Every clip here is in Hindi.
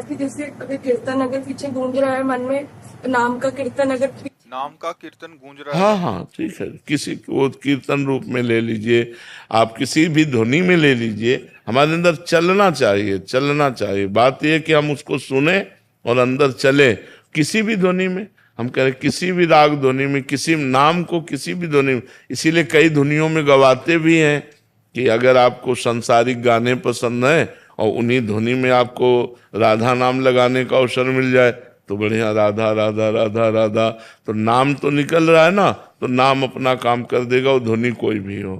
कि जैसे अगर कीर्तन अगर पीछे गूंज रहा है मन में, नाम का कीर्तन अगर नाम का कीर्तन गूंज रहा है हाँ मन में। हाँ ठीक है, किसी को कीर्तन रूप में ले लीजिए, आप किसी भी ध्वनि में ले लीजिए, हमारे अंदर चलना चाहिए, चलना चाहिए। बात यह है कि हम उसको सुने और अंदर चले। किसी भी ध्वनि में, हम कह रहे किसी भी राग ध्वनि में, किसी नाम को किसी भी ध्वनि में, इसीलिए कई ध्वनियों में गवाते भी हैं कि अगर आपको सांसारिक गाने पसंद है और उन्हीं ध्वनि में आपको राधा नाम लगाने का अवसर मिल जाए तो बढ़िया, राधा राधा राधा राधा, तो नाम तो निकल रहा है ना, तो नाम अपना काम कर देगा, वो ध्वनि कोई भी हो।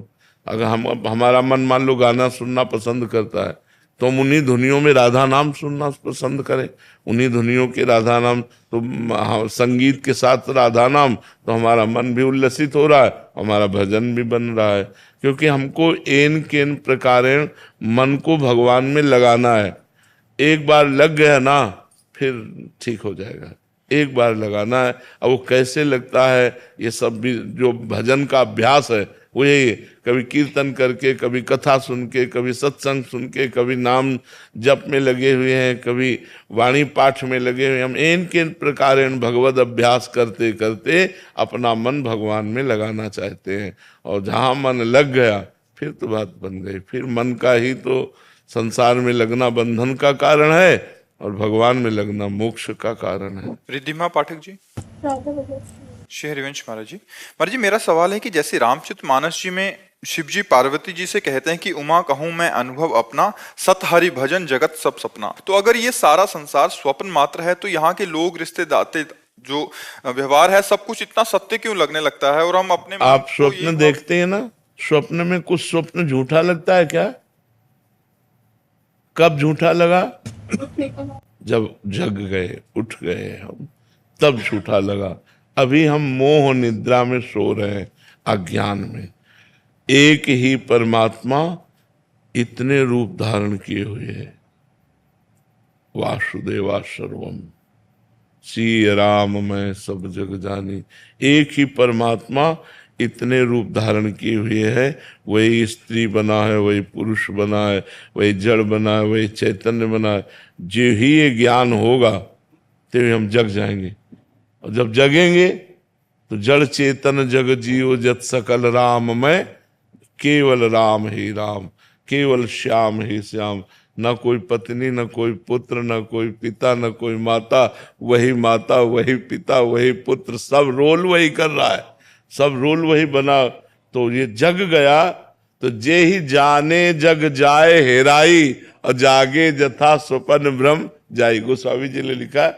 अगर हमारा मन मान लो गाना सुनना पसंद करता है तो हम उन्हीं धुनियों में राधा नाम सुनना पसंद करें, उन्हीं धुनियों के राधा नाम, तो संगीत के साथ राधा नाम, तो हमारा मन भी उल्लसित हो रहा है, हमारा भजन भी बन रहा है। क्योंकि हमको एन केन प्रकारेण मन को भगवान में लगाना है। एक बार लग गया ना फिर ठीक हो जाएगा, एक बार लगाना है। अब वो कैसे लगता है, ये सब भी जो भजन का अभ्यास है वो यही है। कभी कीर्तन करके, कभी कथा सुन के, कभी सत्संग सुन के, कभी नाम जप में लगे हुए हैं, कभी वाणी पाठ में लगे हुए हैं। हम इन के प्रकार भगवत अभ्यास करते करते अपना मन भगवान में लगाना चाहते हैं। और जहाँ मन लग गया फिर तो बात बन गई, फिर मन का ही तो संसार में लगना बंधन का कारण है और भगवान में लगना मोक्ष का कारण है। रिद्धिमा पाठक जी। राधा भगवान। श्री हरिवंश महाराज जी। महाराज जी, मेरा सवाल है कि जैसे रामचरितमानस जी में शिव जी पार्वती जी से कहते हैं कि उमा कहूं मैं अनुभव अपना, सत हरि भजन जगत सब सपना, तो अगर ये सारा संसार स्वप्न मात्र है तो यहाँ के लोग, रिश्ते दाते, जो व्यवहार है, सब कुछ इतना सत्य क्यों लगने लगता है? और हम अपने मन आप को ये स्वप्न देखते हैं ना, स्वप्न में कुछ स्वप्न झूठा लगता है क्या? कब झूठा लगा? जब जग गए, उठ गए हम, तब झूठा लगा। अभी हम मोह निद्रा में सो रहे हैं, अज्ञान में। एक ही परमात्मा इतने रूप धारण किए हुए है। वासुदेवा सर्वम, सी राम मैं सब जग जानी। एक ही परमात्मा इतने रूप धारण किए हुए है। वही स्त्री बना है, वही पुरुष बना है, वही जड़ बना है, वही चैतन्य बना है। जो ही ये ज्ञान होगा तभी हम जग जाएंगे। और जब जगेंगे तो जड़ चेतन जग जीव जत सकल राम में, केवल राम ही राम, केवल श्याम ही श्याम। न कोई पत्नी, न कोई पुत्र, न कोई पिता, न कोई माता, वही माता, वही पिता, वही पुत्र, सब रोल वही कर रहा है, सब रोल वही बना। तो ये जग गया तो जे ही जाने जग जाए हेराई, और जागे जथा स्वप्न ब्रह्म जाई। गोस्वामी जी ने लिखा,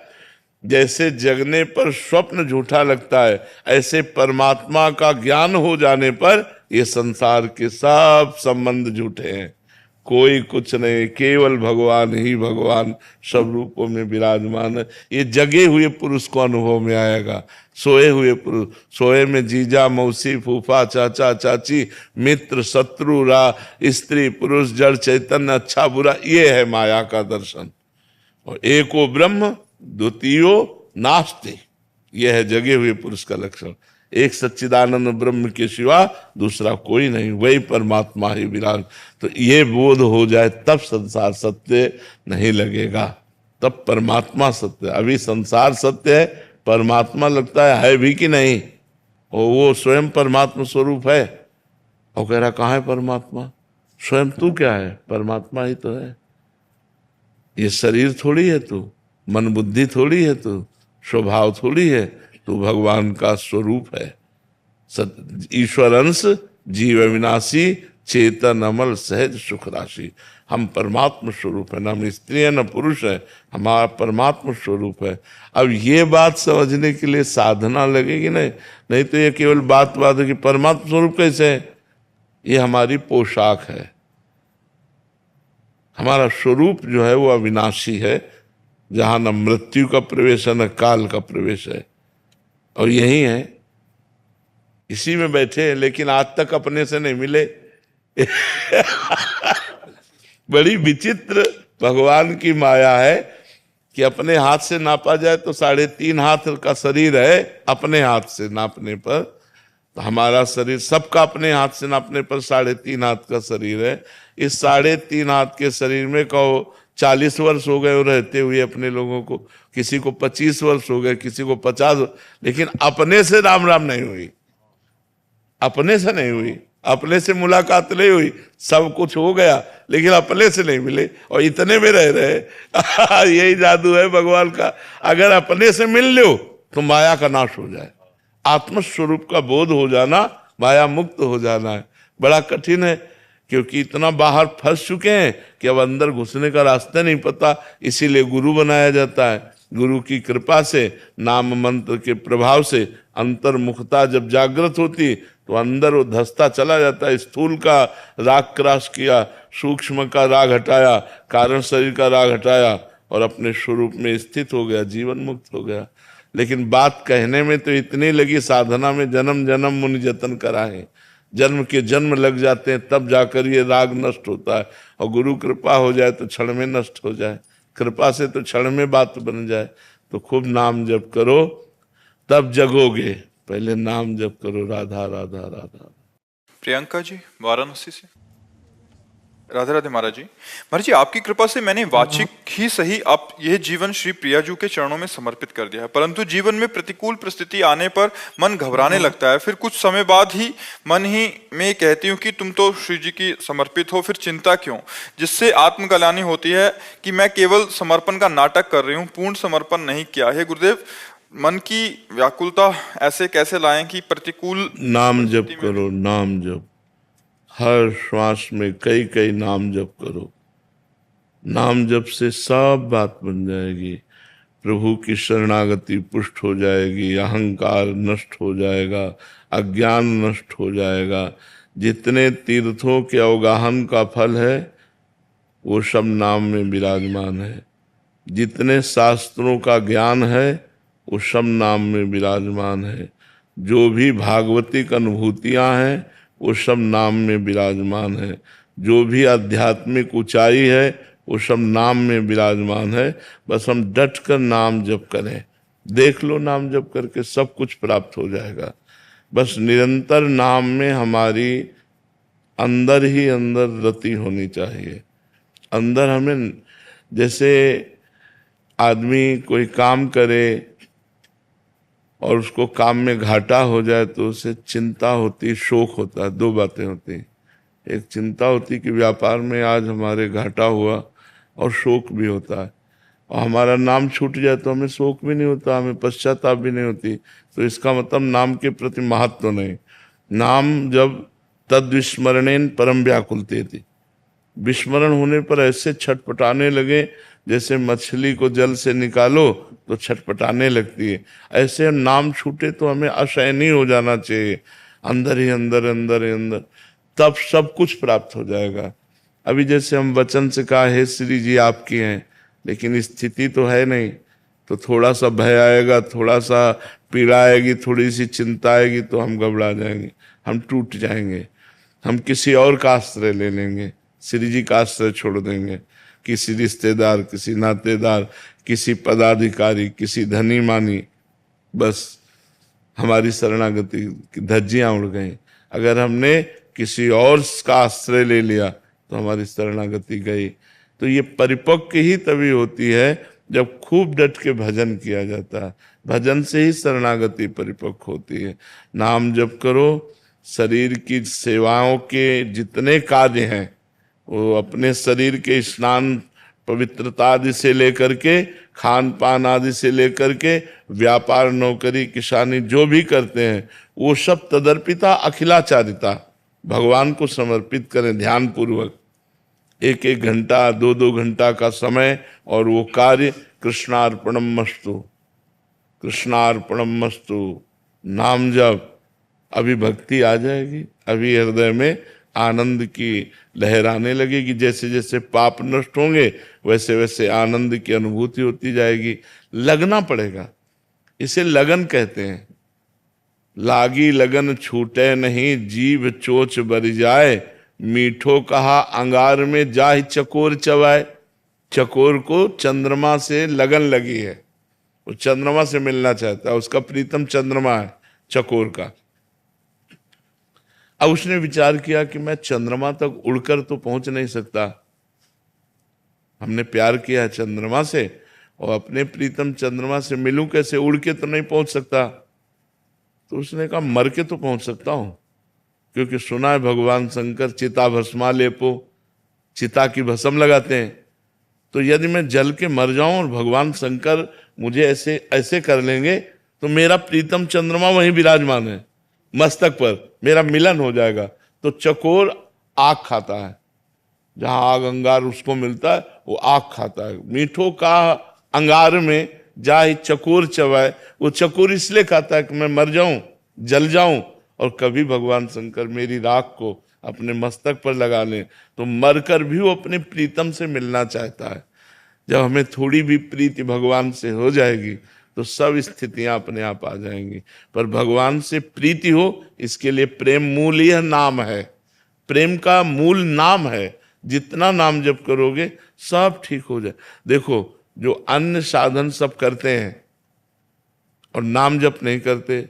जैसे जगने पर स्वप्न झूठा लगता है, ऐसे परमात्मा का ज्ञान हो जाने पर ये संसार के सब संबंध झूठे हैं। कोई कुछ नहीं, केवल भगवान ही भगवान सब रूपों में विराजमान है। ये जगे हुए पुरुष को अनुभव में आएगा। सोए हुए पुरुष, सोए में जीजा मौसी फूफा चाचा चाची मित्र शत्रु रा स्त्री पुरुष जड़ चैतन्य अच्छा बुरा, ये है माया का दर्शन। और एको ब्रह्म द्वितीयो नास्ति, यह है जगे हुए पुरुष का लक्षण। एक सच्चिदानंद ब्रह्म के सिवा दूसरा कोई नहीं, वही परमात्मा ही विराज। तो ये बोध हो जाए तब संसार सत्य नहीं लगेगा, तब परमात्मा सत्य। अभी संसार सत्य है, परमात्मा लगता है भी कि नहीं। और वो स्वयं परमात्मा स्वरूप है। और कह रहा कहाँ है परमात्मा? स्वयं तू क्या है? परमात्मा ही तो है। ये शरीर थोड़ी है तू, मन बुद्धि थोड़ी है तू, स्वभाव थोड़ी है तू, भगवान का स्वरूप है। ईश्वर अंश जीव अविनाशी चेतन अमल सहज सुख राशि। हम परमात्मा स्वरूप है, ना हम स्त्री है ना पुरुष है, हमारा परमात्मा स्वरूप है। अब ये बात समझने के लिए साधना लगेगी नहीं, नहीं तो ये केवल बात है कि परमात्मा स्वरूप कैसे है। ये हमारी पोशाक है। हमारा स्वरूप जो है वो अविनाशी है, जहां न मृत्यु का प्रवेश है न काल का प्रवेश है। और यही है, इसी में बैठे हैं, लेकिन आज तक अपने से नहीं मिले। बड़ी विचित्र भगवान की माया है कि अपने हाथ से नापा जाए तो 3.5 हाथ का शरीर है, अपने हाथ से नापने पर। तो हमारा शरीर सबका अपने हाथ से नापने पर 3.5 हाथ का शरीर है। इस 3.5 हाथ के शरीर में कहो 40 वर्ष हो गए वो रहते हुए अपने लोगों को, किसी को 25 वर्ष हो गए, किसी को 50, लेकिन अपने से राम राम नहीं हुई, अपने से नहीं हुई, अपने से मुलाकात नहीं हुई। सब कुछ हो गया लेकिन अपने से नहीं मिले और इतने में रह रहे। यही जादू है भगवान का। अगर अपने से मिल लो तो माया का नाश हो जाए। आत्मस्वरूप का बोध हो जाना, माया मुक्त हो जाना है। बड़ा कठिन है क्योंकि इतना बाहर फंस चुके हैं कि अब अंदर घुसने का रास्ता नहीं पता। इसीलिए गुरु बनाया जाता है। गुरु की कृपा से, नाम मंत्र के प्रभाव से अंतर्मुखता जब जागृत होती तो अंदर वो धसता चला जाता है। स्थूल का राग क्रॉस किया, सूक्ष्म का राग हटाया, कारण शरीर का राग हटाया और अपने स्वरूप में स्थित हो गया, जीवन मुक्त हो गया। लेकिन बात कहने में तो इतनी लगी, साधना में जन्म जन्म मुनि जतन कराए, जन्म के जन्म लग जाते हैं, तब जाकर ये राग नष्ट होता है। और गुरु कृपा हो जाए तो क्षण में नष्ट हो जाए, कृपा से तो क्षण में बात बन जाए। तो खूब नाम जप करो तब जगोगे, पहले नाम जप करो, राधा राधा राधा। प्रियंका जी वाराणसी से। राधे राधे महाराज जी। महाराज जी, आपकी कृपा से मैंने वाचिक ही सही आप यह जीवन श्री प्रियाजू के चरणों में समर्पित कर दिया है, परंतु जीवन में प्रतिकूल परिस्थिति आने पर मन घबराने लगता है। फिर कुछ समय बाद ही मन ही में कहती हूँ कि तुम तो श्री जी की समर्पित हो, फिर चिंता क्यों, जिससे आत्मकल्याणी होती है कि मैं केवल समर्पण का नाटक कर रही हूँ, पूर्ण समर्पण नहीं किया है। गुरुदेव, मन की व्याकुलता ऐसे कैसे लाएं कि प्रतिकूल नाम जप करो, नाम जप। हर श्वास में कई कई नाम जप करो। नाम जप से सब बात बन जाएगी। प्रभु की शरणागति पुष्ट हो जाएगी, अहंकार नष्ट हो जाएगा, अज्ञान नष्ट हो जाएगा। जितने तीर्थों के अवगाहन का फल है वो सब नाम में विराजमान है। जितने शास्त्रों का ज्ञान है वो सब नाम में विराजमान है। जो भी भागवतिक अनुभूतियां हैं वो सब नाम में विराजमान है। जो भी आध्यात्मिक ऊंचाई है वो सब नाम में विराजमान है। बस हम डट कर नाम जप करें। देख लो, नाम जप करके सब कुछ प्राप्त हो जाएगा। बस निरंतर नाम में हमारी अंदर ही अंदर रति होनी चाहिए। अंदर हमें, जैसे आदमी कोई काम करे और उसको काम में घाटा हो जाए तो उसे चिंता होती, शोक होता है। दो बातें होती, एक चिंता होती कि व्यापार में आज हमारे घाटा हुआ, और शोक भी होता है। और हमारा नाम छूट जाए तो हमें शोक भी नहीं होता, हमें पश्चाताप भी नहीं होती। तो इसका मतलब नाम के प्रति महत्व नहीं। नाम जब तद विस्मरणेन परम व्याकुलते थी, विस्मरण होने पर ऐसे छटपटाने लगे जैसे मछली को जल से निकालो तो छटपटाने लगती है। ऐसे नाम छूटे तो हमें असहनीय हो जाना चाहिए, अंदर ही अंदर, अंदर ही अंदर, तब सब कुछ प्राप्त हो जाएगा। अभी जैसे हम वचन से कहा हे श्री जी आपकी हैं, लेकिन स्थिति तो है नहीं, तो थोड़ा सा भय आएगा, थोड़ा सा पीड़ा आएगी, थोड़ी सी चिंता आएगी तो हम घबरा जाएंगे, हम टूट जाएंगे, हम किसी और का आश्रय ले लेंगे, श्री जी का आश्रय छोड़ देंगे। किसी रिश्तेदार, किसी नातेदार, किसी पदाधिकारी, किसी धनी मानी, बस हमारी शरणागति की धज्जियां उड़ गई। अगर हमने किसी और का आश्रय ले लिया तो हमारी शरणागति गई। तो ये परिपक्व ही तभी होती है जब खूब डट के भजन किया जाता है। भजन से ही शरणागति परिपक्व होती है। नाम जप करो। शरीर की सेवाओं के जितने कार्य हैं वो अपने शरीर के स्नान पवित्रता आदि से लेकर के, खान पान आदि से लेकर के, व्यापार नौकरी किसानी जो भी करते हैं वो सब तदर्पिता अखिलाचारिता भगवान को समर्पित करें ध्यान पूर्वक। एक एक घंटा, दो दो घंटा का समय और वो कार्य कृष्णार्पणम मस्तु, कृष्णार्पणम मस्तु। नाम जप, अभी भक्ति आ जाएगी, अभी हृदय में आनंद की लहर आने लगेगी। जैसे जैसे पाप नष्ट होंगे वैसे वैसे आनंद की अनुभूति होती जाएगी। लगना पड़ेगा, इसे लगन कहते हैं। लागी लगन छूटे नहीं, जीव चोच बर जाए, मीठो कहा अंगार में जाहि चकोर चबाए। चकोर को चंद्रमा से लगन लगी है, वो चंद्रमा से मिलना चाहता है, उसका प्रीतम चंद्रमा है चकोर का। अब उसने विचार किया कि मैं चंद्रमा तक उड़कर तो पहुंच नहीं सकता, हमने प्यार किया है चंद्रमा से, और अपने प्रीतम चंद्रमा से मिलूं कैसे? उड़ के तो नहीं पहुंच सकता। तो उसने कहा मर के तो पहुंच सकता हूं, क्योंकि सुना है भगवान शंकर चिता भस्मा लेपो, चिता की भस्म लगाते हैं। तो यदि मैं जल के मर जाऊं और भगवान शंकर मुझे ऐसे ऐसे कर लेंगे, तो मेरा प्रीतम चंद्रमा वहीं विराजमान है, मस्तक पर मेरा मिलन हो जाएगा। तो चकोर आग खाता है, जहां आग अंगार उसको मिलता है वो आग खाता है। मीठों का अंगार में जाए चकोर चबाए, वो चकोर इसलिए खाता है कि मैं मर जाऊं, जल जाऊं, और कभी भगवान शंकर मेरी राख को अपने मस्तक पर लगा लें। तो मरकर भी वो अपने प्रीतम से मिलना चाहता है। जब हमें थोड़ी भी प्रीति भगवान से हो जाएगी तो सब स्थितियां अपने आप आ जाएंगी। पर भगवान से प्रीति हो, इसके लिए प्रेम मूल यह नाम है, प्रेम का मूल नाम है। जितना नाम जप करोगे सब ठीक हो जाए। देखो, जो अन्य साधन सब करते हैं और नाम जप नहीं करते,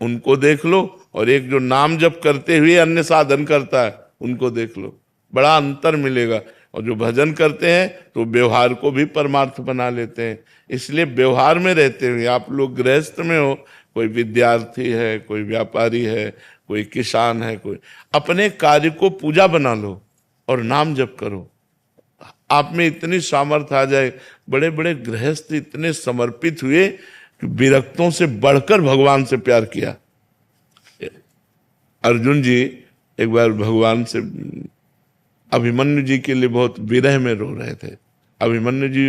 उनको देख लो, और एक जो नाम जप करते हुए अन्य साधन करता है, उनको देख लो, बड़ा अंतर मिलेगा। और जो भजन करते हैं तो व्यवहार को भी परमार्थ बना लेते हैं। इसलिए व्यवहार में रहते हुए, आप लोग गृहस्थ में हो, कोई विद्यार्थी है, कोई व्यापारी है, कोई किसान है, कोई अपने कार्य को पूजा बना लो और नाम जप करो। आप में इतनी सामर्थ्य आ जाए। बड़े बड़े गृहस्थ इतने समर्पित हुए कि विरक्तों से बढ़कर भगवान से प्यार किया। अर्जुन जी एक बार भगवान से अभिमन्यु जी के लिए बहुत विरह में रो रहे थे। अभिमन्यु जी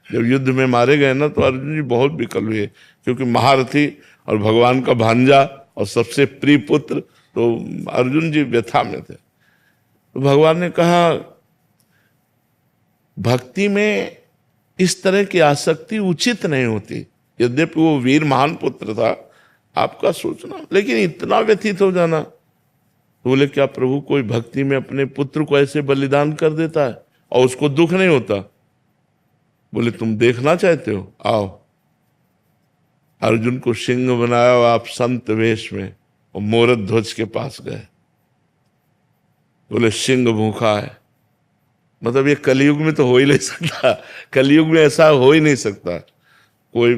जब युद्ध में मारे गए ना, तो अर्जुन जी बहुत विकल हुए, क्योंकि महारथी और भगवान का भांजा और सबसे प्रिय पुत्र, तो अर्जुन जी व्यथा में थे। तो भगवान ने कहा, भक्ति में इस तरह की आसक्ति उचित नहीं होती। यद्यपि वो वीर महान पुत्र था, आपका सोचना, लेकिन इतना व्यथित हो जाना। तो बोले, क्या प्रभु कोई भक्ति में अपने पुत्र को ऐसे बलिदान कर देता है और उसको दुख नहीं होता? बोले, तुम देखना चाहते हो, आओ। अर्जुन को सिंह बनाया और आप संत वेश में और मोरत ध्वज के पास गए। बोले, सिंह भूखा है। मतलब ये कलयुग में तो हो ही नहीं सकता, कलयुग में ऐसा हो ही नहीं सकता। कोई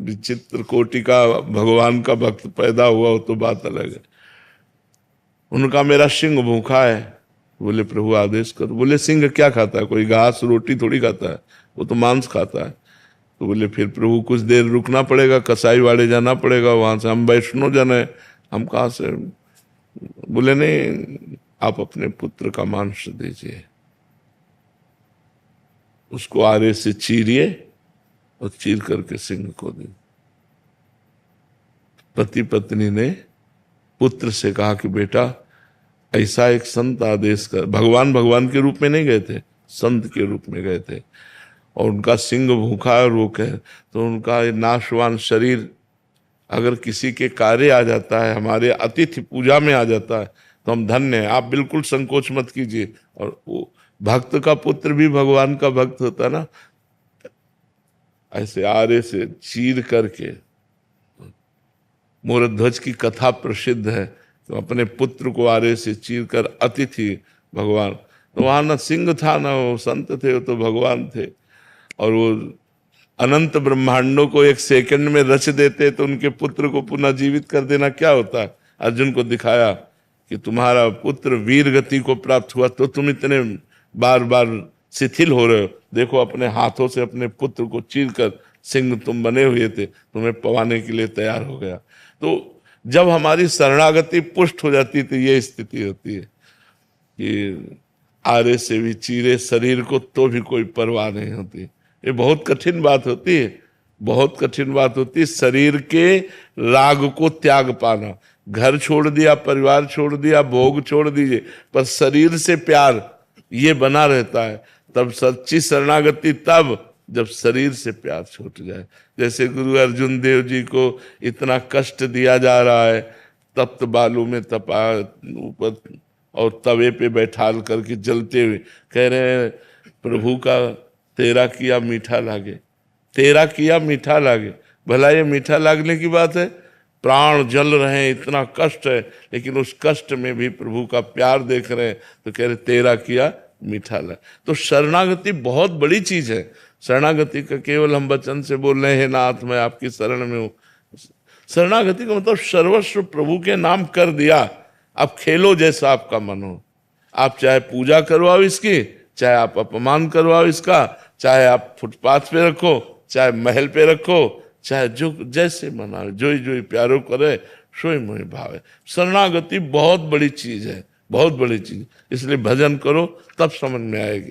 विचित्र कोटि का भगवान का भक्त पैदा हुआ हो तो बात अलग है। उनका मेरा सिंह भूखा है। बोले, प्रभु आदेश करो। बोले, सिंह क्या खाता है? कोई घास रोटी थोड़ी खाता है, वो तो मांस खाता है। तो बोले, फिर प्रभु कुछ देर रुकना पड़ेगा, कसाई वाड़े जाना पड़ेगा, वहां से हम वैष्णव जन है, हम कहाँ से? बोले, नहीं, आप अपने पुत्र का मांस दीजिए, उसको आरे से चीरिए और चीर करके सिंह को दी। पति पत्नी ने पुत्र से कहा कि बेटा, ऐसा एक संत आदेश कर। भगवान के रूप में नहीं गए थे, संत के रूप में गए थे, और उनका सिंह भूखा है और वो कहे, तो उनका नाशवान शरीर अगर किसी के कार्य आ जाता है, हमारे अतिथि पूजा में आ जाता है, तो हम धन्य हैं। आप बिल्कुल संकोच मत कीजिए। और वो भक्त का पुत्र भी भगवान का भक्त होता ना, ऐसे आरे से चीर करके। मोरध्वज की कथा प्रसिद्ध है, तो अपने पुत्र को आरे से चीर कर अतिथि भगवान। तो वहां ना सिंह था ना वो संत थे, वो तो भगवान थे। और वो अनंत ब्रह्मांडों को एक सेकंड में रच देते, तो उनके पुत्र को पुनः जीवित कर देना क्या होता है। अर्जुन को दिखाया कि तुम्हारा पुत्र वीर गति को प्राप्त हुआ, तो तुम इतने बार बार शिथिल हो रहे हो। देखो, अपने हाथों से अपने पुत्र को चीर कर सिंह तुम बने हुए थे, तुम्हें पवाने के लिए तैयार हो गया। तो जब हमारी शरणागति पुष्ट हो जाती तो ये स्थिति होती है कि आरे से भी चीरे शरीर को तो भी कोई परवाह नहीं होती। ये बहुत कठिन बात होती है, बहुत कठिन बात होती है। शरीर के राग को त्याग पाना। घर छोड़ दिया, परिवार छोड़ दिया, भोग छोड़ दीजिए, पर शरीर से प्यार ये बना रहता है। तब सच्ची शरणागति तब जब शरीर से प्यार छूट जाए। जैसे गुरु अर्जुन देव जी को इतना कष्ट दिया जा रहा है, तप्त बालू में तपा ऊपर और तवे पे बैठाल करके जलते हुए कह रहे हैं, प्रभु का तेरा किया मीठा लागे, तेरा किया मीठा लागे। भला ये मीठा लागने की बात है? प्राण जल रहे हैं, इतना कष्ट है, लेकिन उस कष्ट में भी प्रभु का प्यार देख रहे हैं, तो कह रहे तेरा किया मीठा लगे। तो शरणागति बहुत बड़ी चीज है। शरणागति का केवल हम वचन से बोल रहे हैं नाथ मैं आपकी शरण में हूं। शरणागति का मतलब सर्वस्व प्रभु के नाम कर दिया। अब खेलो जैसा आपका मन हो। आप चाहे पूजा करवाओ इसकी, चाहे आप अपमान करवाओ इसका, चाहे आप फुटपाथ पे रखो, चाहे महल पे रखो, चाहे जो जैसे मनाओ, जो ही प्यारो करे सोई मोहि भावे। शरणागति बहुत बड़ी चीज है, बहुत बड़ी चीज। इसलिए भजन करो तब समझ में आएगी।